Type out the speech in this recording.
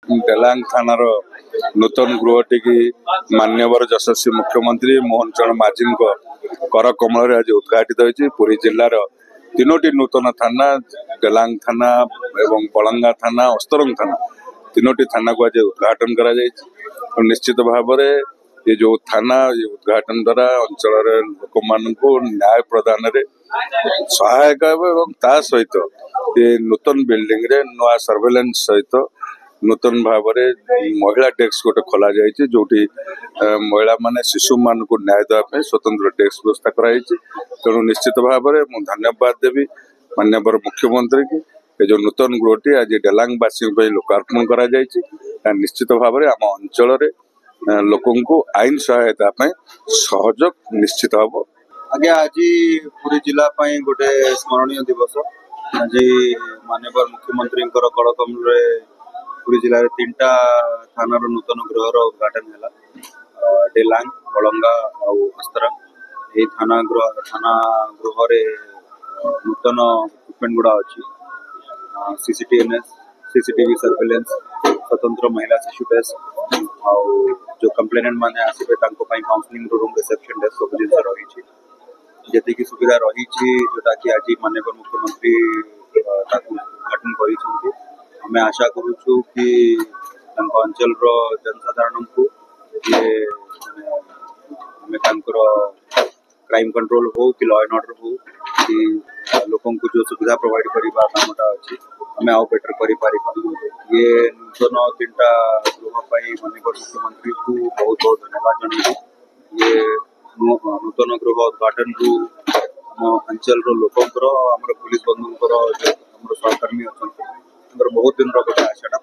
डेलांग थानार नूतन गृहटी की मान्यवर यशस्वी मुख्यमंत्री मोहन चरण माझी कर कमल आज उद्घाटित होती। पुरी जिलार तीनोटी नूतन थाना डेलांग थाना एवं बलंगा थाना अस्तरंग थाना तीनोटी थाना को आज उद्घाटन करा निश्चित भाव ये जो थाना ये उद्घाटन द्वारा अंचल लोक मानू न्याय प्रदान रे सहायक ता सहित ये नूतन बिल्डिंग रे नुआ सर्वेलेंस सहित नूतन भाव महिला डेस्क गोटे खोल जाए जो महिला माने शिशु मान को न्याय देवाई स्वतंत्र डेस्क व्यवस्था कराई। तेणु निश्चित भाव में धन्यवाद देवी माननीय मुख्यमंत्री की जो नूतन गृहटी आज डेलांगवासी लोकार्पण करा निश्चित भाव में आम अंचल लोकों को आईन सहायता सहयोग निश्चित हम। आगे आज पुरी जिला गोटे स्मरणीय दिवस आज माननीय मुख्यमंत्री कड़कमल पुरी जिले में 3टा थाना नूतन गृहर उद्घाटन है। डेलांग बलंगा और अस्तरा ये थाना गृह नूतन इक्विपमेंट गुड़ा अच्छी सीसीटीवी सर्वेलेंस स्वतंत्र महिला शिशु डेस्क और जो कंप्लेनेंट माने आसबे काउंसलिंग रूम रिसेप्शन डेस्क सब जिन रही जी सुविधा रही जोटा कि आज माननीय मुख्यमंत्री उद्घाटन कर हमें आशा करूँ कि अंचल जनसाधारण को ये क्राइम कंट्रोल हो कि लॉ एंड ऑर्डर हो कि लोगों को जो सुविधा प्रोवाइड करवा कामटा अच्छी हमें आउ बेटर कर ये नूतन 3टा गृह माननीय मुख्यमंत्री को बहुत बहुत धन्यवाद जन ये नूतन गृह उद्घाटन रु अंचल लोकर पुलिस बंधुकर जो सहकर्मी अच्छा बहुत दिन गोटे आशाटा